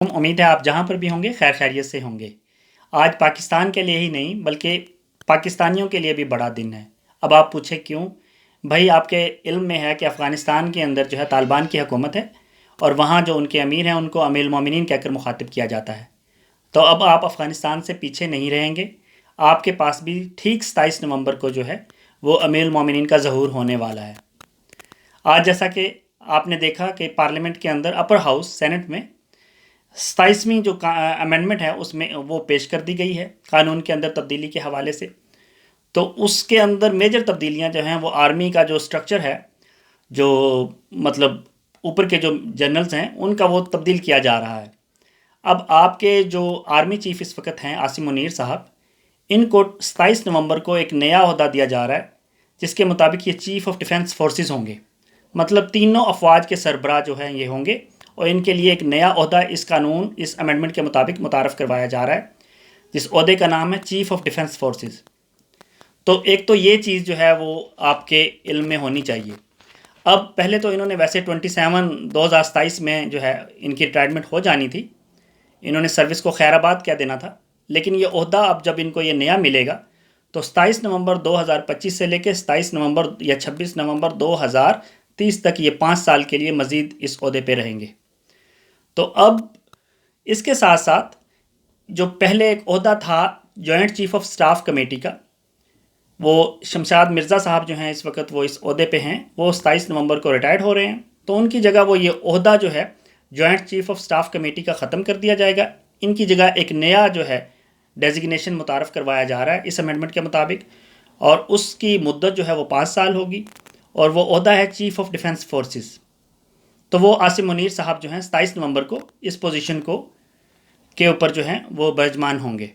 उम्मीद है आप जहाँ पर भी होंगे खैर खैरियत से होंगे। आज पाकिस्तान के लिए ही नहीं बल्कि पाकिस्तानियों के लिए भी बड़ा दिन है। अब आप पूछे क्यों? भाई आपके इल्म में है कि अफ़गानिस्तान के अंदर जो है तालिबान की हुकूमत है और वहाँ जो उनके अमीर हैं उनको अमीरुल मोमिनीन कहकर मुखातिब किया जाता है। तो अब आप अफ़गानिस्तान से पीछे नहीं रहेंगे। आपके पास भी ठीक 27 नवंबर को जो है वो अमीरुल मोमिनीन का ज़हूर होने वाला है। आज जैसा कि आपने देखा कि पार्लियामेंट के अंदर अपर हाउस सेनेट में 27वीं जो अमेंडमेंट है उसमें वो पेश कर दी गई है कानून के अंदर तब्दीली के हवाले से। तो उसके अंदर मेजर तब्दीलियां जो हैं वो आर्मी का जो स्ट्रक्चर है, जो मतलब ऊपर के जो जनरल्स हैं उनका वो तब्दील किया जा रहा है। अब आपके जो आर्मी चीफ इस वक्त हैं आसिम मुनीर साहब, इनको 27 नवंबर को एक नया ओहदा दिया जा रहा है जिसके मुताबिक ये चीफ ऑफ डिफेंस फोर्सेस होंगे। मतलब तीनों अफवाज के सरबराह जो हैं ये होंगे और इनके लिए एक नया ओहदा इस कानून इस अमेंडमेंट के मुताबिक मुतारफ़ करवाया जा रहा है जिस ओहदे का नाम है चीफ ऑफ डिफेंस फोर्सेस। तो एक तो ये चीज़ जो है वो आपके इल्म में होनी चाहिए। अब पहले तो इन्होंने वैसे 27 में जो है इनकी रिटायरमेंट हो जानी थी, इन्होंने सर्विस को खैराबाद कह देना था। लेकिन ये ओहदा अब जब इनको ये नया मिलेगा तो 27 नवंबर 2025 से लेकर 27 नवंबर या 26 नवंबर 2030 तक ये 5 साल के लिए मज़ीद इस ओहदे पे रहेंगे। तो अब इसके साथ साथ जो पहले एक ओहदा था joint chief of staff committee का, वो शमशाद मिर्ज़ा साहब जो हैं इस वक्त वो इस ओहदे पे हैं, वो 27 नवंबर को रिटायर्ड हो रहे हैं। तो उनकी जगह वो ये ओहदा जो है joint chief of staff committee का ख़त्म कर दिया जाएगा। इनकी जगह एक नया जो है डेजिग्नेशन मुतारफ़ करवाया जा रहा है इस अमेंडमेंट के मुताबिक, और उसकी मुद्दत जो है वो 5 साल होगी और वो ओहदा है चीफ ऑफ डिफेंस फोर्सेस। तो वो आसिम मुनीर साहब जो हैं 27 नवंबर को इस पोजीशन को के ऊपर जो हैं वो बर्जमान होंगे।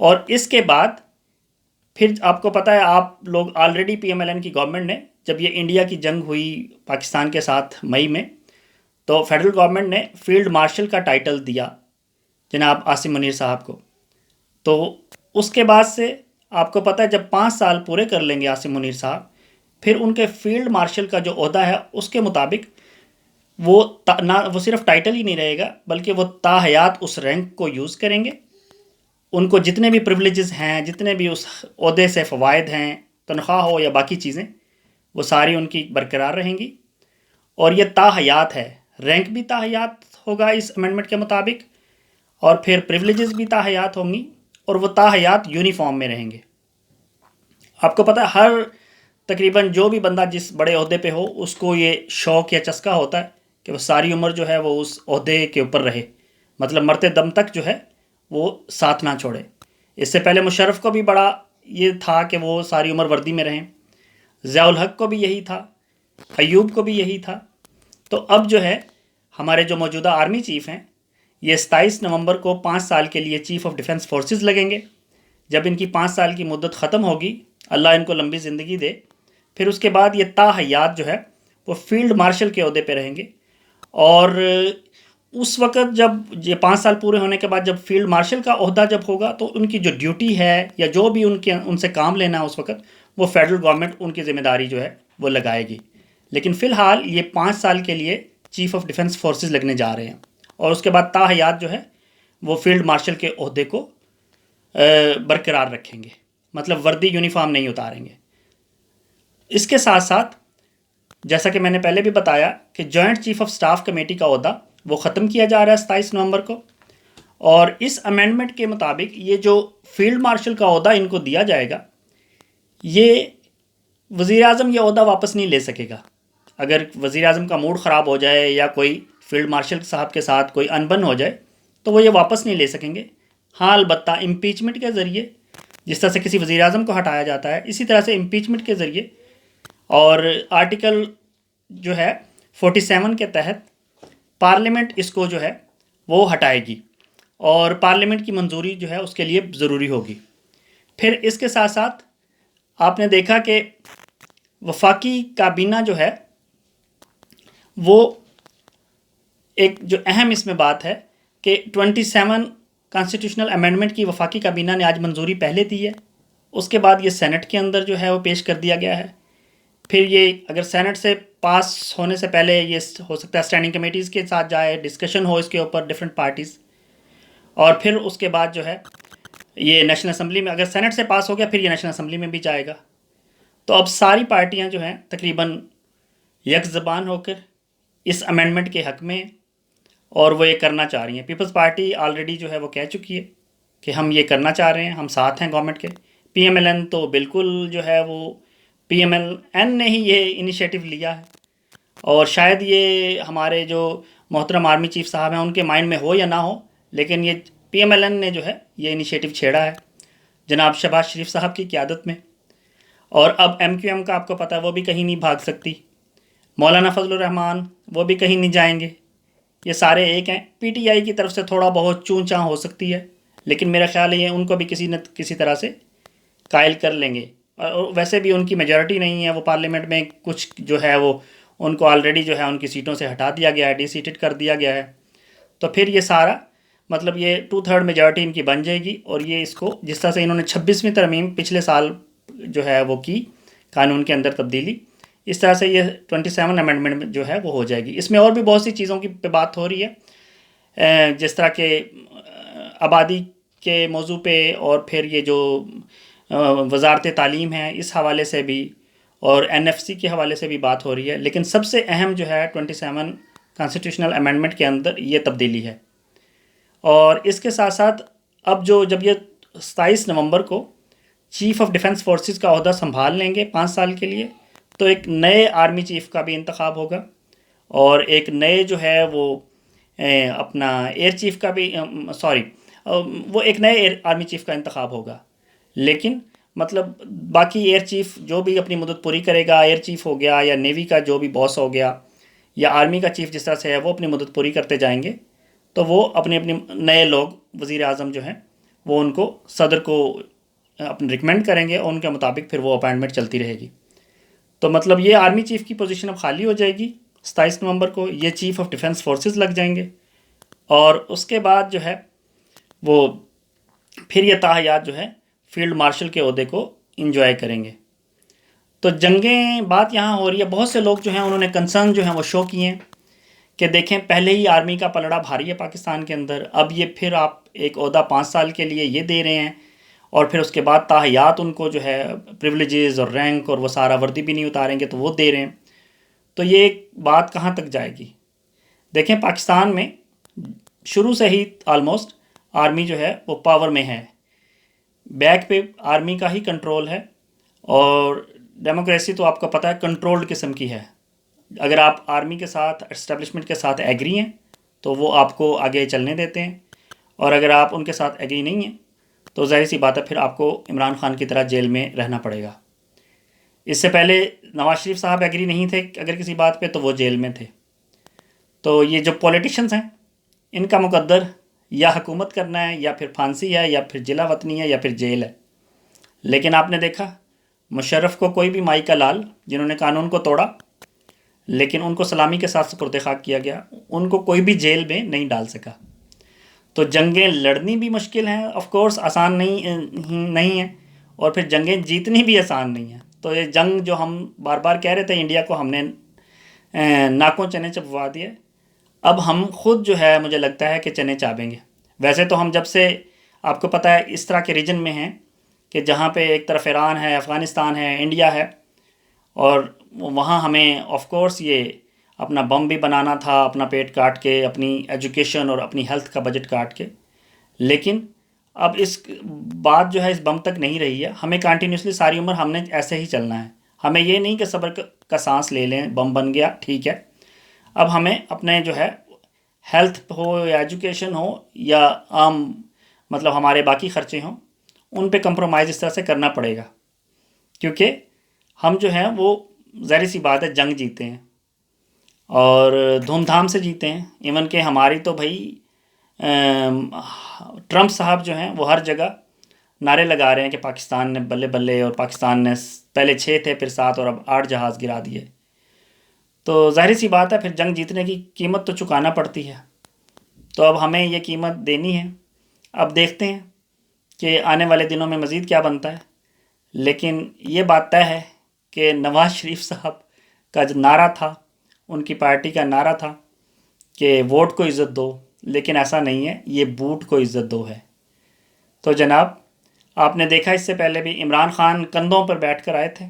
और इसके बाद फिर आपको पता है, आप लोग ऑलरेडी पीएमएलएन की गवर्नमेंट ने जब ये इंडिया की जंग हुई पाकिस्तान के साथ मई में, तो फेडरल गवर्नमेंट ने फील्ड मार्शल का टाइटल दिया जनाब आसिम मुनीर साहब को। तो उसके बाद से आपको पता है जब 5 साल पूरे कर लेंगे आसिम मुनीर साहब, फिर उनके फील्ड मार्शल का जो ओहदा है उसके मुताबिक वो सिर्फ टाइटल ही नहीं रहेगा बल्कि वो ताहयात उस रैंक को यूज़ करेंगे। उनको जितने भी प्रिविलेजेस हैं, जितने भी उस ओहदे से फ़वायद हैं, तनख्वाह हो या बाकी चीज़ें, वो सारी उनकी बरकरार रहेंगी। और ये ताहयात है, रैंक भी ताहयात होगा इस अमेंडमेंट के मुताबिक, और फिर प्रिविलेजेस भी ताहयात होंगी, और वो ताहयात यूनिफॉर्म में रहेंगे। आपको पता है हर तकरीबन जो भी बंदा जिस बड़े ओहदे पे हो उसको ये शौक़ या चस्का होता है कि वो सारी उम्र जो है वो उस ओहदे के ऊपर रहे, मतलब मरते दम तक जो है वो साथ ना छोड़े। इससे पहले मुशर्रफ को भी बड़ा ये था कि वो सारी उम्र वर्दी में रहें, ज़ियाउल हक को भी यही था, अयूब को भी यही था। तो अब जो है हमारे जो मौजूदा आर्मी चीफ़ हैं ये 27 नवंबर को 5 साल के लिए चीफ़ ऑफ डिफेंस फोर्सेस लगेंगे। जब इनकी 5 साल की मुद्दत ख़त्म होगी, अल्लाह इनको लंबी ज़िंदगी दे, फिर उसके बाद ये ताहयात जो है वो फील्ड मार्शल के ओहदे पे रहेंगे। और उस वक़्त जब ये 5 साल पूरे होने के बाद जब फील्ड मार्शल का ओहदा जब होगा तो उनकी जो ड्यूटी है या जो भी उनसे काम लेना है उस वक़्त वो फेडरल गवर्नमेंट उनकी ज़िम्मेदारी जो है वो लगाएगी। लेकिन फ़िलहाल ये 5 साल के लिए चीफ ऑफ डिफेंस फोर्सेस लगने जा रहे हैं और उसके बाद ताहयात जो है वो फील्ड मार्शल के ओहदे को बरकरार रखेंगे, मतलब वर्दी यूनिफॉर्म नहीं उतारेंगे। इसके साथ साथ जैसा कि मैंने पहले भी बताया कि joint chief of staff committee का ओहदा वो ख़त्म किया जा रहा है 27 नवंबर को, और इस अमेंडमेंट के मुताबिक ये जो फील्ड मार्शल का ओहदा इनको दिया जाएगा, ये वज़ीर आज़म ये ओहदा वापस नहीं ले सकेगा। अगर वज़ीर आज़म का मूड ख़राब हो जाए या कोई फील्ड मार्शल साहब के साथ कोई अनबन हो जाए तो वो ये वापस नहीं ले सकेंगे। हाँ, अलबत्ता इम्पीचमेंट के ज़रिए, जिस तरह से किसी वज़ीर आज़म को हटाया जाता है इसी तरह से इम्पीचमेंट के ज़रिए, और आर्टिकल जो है 47 के तहत पार्लियामेंट इसको जो है वो हटाएगी और पार्लियामेंट की मंजूरी जो है उसके लिए ज़रूरी होगी। फिर इसके साथ साथ आपने देखा कि वफाकी काबीना जो है वो एक जो अहम इसमें बात है कि 27 कॉन्स्टिट्यूशनल अमेंडमेंट की वफाकी काबीना ने आज मंजूरी पहले दी है, उसके बाद ये सेनेट के अंदर जो है वो पेश कर दिया गया है। फिर ये अगर सेनेट से पास होने से पहले ये हो सकता है स्टैंडिंग कमेटीज़ के साथ जाए, डिस्कशन हो इसके ऊपर डिफरेंट पार्टीज़, और फिर उसके बाद जो है ये नेशनल असम्बली में, अगर सेनेट से पास हो गया फिर ये नेशनल असम्बली में भी जाएगा। तो अब सारी पार्टियां जो हैं तकरीबन यक ज़बान होकर इस अमेंडमेंट के हक़ में, और वो ये करना चाह रही हैं। पीपल्स पार्टी ऑलरेडी जो है वो कह चुकी है कि हम ये करना चाह रहे हैं, हम साथ हैं गवर्नमेंट के। पीएमएलएन तो बिल्कुल जो है वो, पीएमएलएन ने ही ये इनिशिएटिव लिया है, और शायद ये हमारे जो मोहतरम आर्मी चीफ साहब हैं उनके माइंड में हो या ना हो, लेकिन ये पीएमएलएन ने जो है ये इनिशिएटिव छेड़ा है जनाब शहबाज शरीफ साहब की क़यादत में। और अब एमक्यूएम का आपको पता है वो भी कहीं नहीं भाग सकती, मौलाना फजलुर रहमान वो भी कहीं नहीं जाएंगे, ये सारे एक हैं। पीटीआई की तरफ से थोड़ा बहुत चूं चां हो सकती है, लेकिन मेरा ख्याल है ये उनको भी किसी न किसी तरह से कायल कर लेंगे। और वैसे भी उनकी मेजॉरिटी नहीं है, वो पार्लियामेंट में कुछ जो है वो उनको ऑलरेडी जो है उनकी सीटों से हटा दिया गया है, डिसीटेड कर दिया गया है। तो फिर ये सारा मतलब ये 2/3 मेजॉरिटी इनकी बन जाएगी, और ये इसको जिस तरह से इन्होंने 26वीं तरमीम पिछले साल जो है वो की कानून के अंदर तब्दीली, इस तरह से ये 27 अमेंडमेंट जो है वो हो जाएगी। इसमें और भी बहुत सी चीज़ों की पे बात हो रही है, जिस तरह के आबादी के मौजू पे, और फिर ये जो वजारत तालीम है इस हवाले से भी, और एनएफसी के हवाले से भी बात हो रही है। लेकिन सबसे अहम जो है 27 कॉन्स्टिट्यूशनल अमेंडमेंट के अंदर ये तब्दीली है। और इसके साथ साथ अब जब ये 27 नवंबर को चीफ़ ऑफ डिफेंस फोर्सेस का ओहदा संभाल लेंगे 5 साल के लिए, तो एक नए आर्मी चीफ़ का भी इंतखाब होगा, और एक नए जो है वो अपना एयर चीफ़ का भी वो एक नए आर्मी चीफ़ का इंतखाब होगा। लेकिन मतलब बाकी एयर चीफ़ जो भी अपनी मुद्दत पूरी करेगा, एयर चीफ़ हो गया या नेवी का जो भी बॉस हो गया, या आर्मी का चीफ़ जिस तरह से है वो अपनी मुद्दत पूरी करते जाएंगे, तो वो अपने अपने नए लोग वज़ीर आज़म जो हैं वो उनको सदर को अपने रिकमेंड करेंगे, और उनके मुताबिक फिर वो अपॉइंटमेंट चलती रहेगी। तो मतलब ये आर्मी चीफ़ की पोजीशन अब खाली हो जाएगी 27 नवंबर को, ये चीफ़ ऑफ डिफेंस फोर्सेस लग जाएंगे, और उसके बाद जो है वो फिर ये ताहयात जो है फील्ड मार्शल के ओहदे को इंजॉय करेंगे। तो जंगें बात यहाँ हो रही है, बहुत से लोग जो हैं उन्होंने कंसर्न जो हैं वो शो किए हैं कि देखें पहले ही आर्मी का पलड़ा भारी है पाकिस्तान के अंदर, अब ये फिर आप एक ओहदा 5 साल के लिए ये दे रहे हैं, और फिर उसके बाद ताहयात उनको जो है प्रिविलेजेस और रैंक और वो सारा वर्दी भी नहीं उतारेंगे तो वो दे रहे हैं। तो ये बात कहाँ तक जाएगी? देखें पाकिस्तान में शुरू से ही ऑलमोस्ट आर्मी जो है वो पावर में है, बैक पे आर्मी का ही कंट्रोल है, और डेमोक्रेसी तो आपको पता है कंट्रोल्ड किस्म की है। अगर आप आर्मी के साथ एस्टेब्लिशमेंट के साथ एग्री हैं तो वो आपको आगे चलने देते हैं, और अगर आप उनके साथ एग्री नहीं हैं तो जाहिर सी बात है फिर आपको इमरान खान की तरह जेल में रहना पड़ेगा। इससे पहले नवाज शरीफ साहब एग्री नहीं थे अगर किसी बात पे, तो वो जेल में थे। तो ये जो पॉलिटिशियंस हैं इनका मुकद्दर या हुकूमत करना है, या फिर फांसी है, या फिर जिला वतनी है, या फिर जेल है। लेकिन आपने देखा मुशर्रफ को कोई भी माई का लाल जिन्होंने कानून को तोड़ा, लेकिन उनको सलामी के साथ सुपुर्द खाक किया गया, उनको कोई भी जेल में नहीं डाल सका। तो जंगें लड़नी भी मुश्किल हैं, ऑफ कोर्स आसान नहीं है, और फिर जंगें जीतनी भी आसान नहीं है। तो ये जंग जो हम बार बार कह रहे थे इंडिया को, हमने नाकों चने चबवा दिए, अब हम खुद जो है मुझे लगता है कि चने चाबेंगे। वैसे तो हम जब से आपको पता है इस तरह के रीजन में हैं कि जहाँ पे एक तरफ ईरान है, अफ़गानिस्तान है, इंडिया है, और वहाँ हमें ऑफ कोर्स ये अपना बम भी बनाना था, अपना पेट काट के, अपनी एजुकेशन और अपनी हेल्थ का बजट काट के। लेकिन अब इस बात जो है इस बम तक नहीं रही है, हमें कंटिन्यूसली सारी उम्र हमने ऐसे ही चलना है। हमें ये नहीं कि सब्र का सांस ले लें, बम बन गया ठीक है, अब हमें अपने जो है हेल्थ हो या एजुकेशन हो या आम मतलब हमारे बाकी ख़र्चे हों, उन पे कंप्रोमाइज़ इस तरह से करना पड़ेगा, क्योंकि हम जो हैं वो ज़ाहिर सी बात है जंग जीते हैं और धूमधाम से जीते हैं। इवन के हमारी तो भाई ट्रंप साहब जो हैं वो हर जगह नारे लगा रहे हैं कि पाकिस्तान ने बल्ले बल्ले, और पाकिस्तान ने पहले 6 थे फिर 7 और अब 8 जहाज़ गिरा दिए। तो ज़ाहिर सी बात है फिर जंग जीतने की कीमत तो चुकाना पड़ती है, तो अब हमें ये कीमत देनी है। अब देखते हैं कि आने वाले दिनों में मज़ीद क्या बनता है, लेकिन ये बात तय है कि नवाज़ शरीफ साहब का जो नारा था, उनकी पार्टी का नारा था कि वोट को इज़्ज़त दो, लेकिन ऐसा नहीं है, ये बूट को इज़्ज़त दो है। तो जनाब, आपने देखा इससे पहले भी इमरान खान कंधों पर बैठ कर आए थे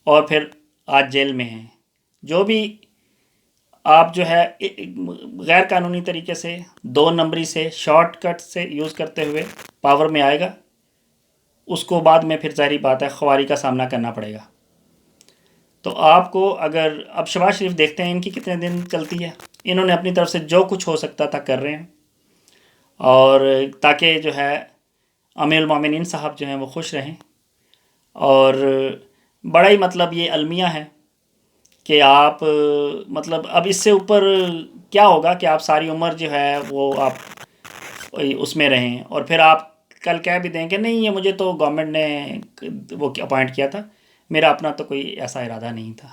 और फिर आज जेल में हैं। जो भी आप जो है गैर कानूनी तरीके से, 2 नंबरी से, शॉर्टकट से यूज़ करते हुए पावर में आएगा, उसको बाद में फिर ज़ाहिर बात है ख्वारी का सामना करना पड़ेगा। तो आपको अगर अब शहबाज शरीफ देखते हैं इनकी कितने दिन चलती है, इन्होंने अपनी तरफ से जो कुछ हो सकता था कर रहे हैं, और ताकि जो है अमीरुल मोमिनीन साहब जो हैं वो खुश रहें। और बड़ा ही मतलब ये अलमिया है कि आप मतलब अब इससे ऊपर क्या होगा कि आप सारी उम्र जो है वो आप उसमें रहें और फिर आप कल कह भी दें कि नहीं, ये मुझे तो गवर्नमेंट ने वो अपॉइंट किया था, मेरा अपना तो कोई ऐसा इरादा नहीं था।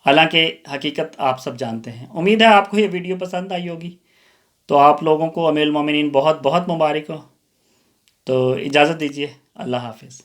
हालांकि हकीकत आप सब जानते हैं। उम्मीद है आपको ये वीडियो पसंद आई होगी। तो आप लोगों को अमीरुल मोमिनीन बहुत बहुत मुबारक हो। तो इजाज़त दीजिए, अल्लाह हाफिज़।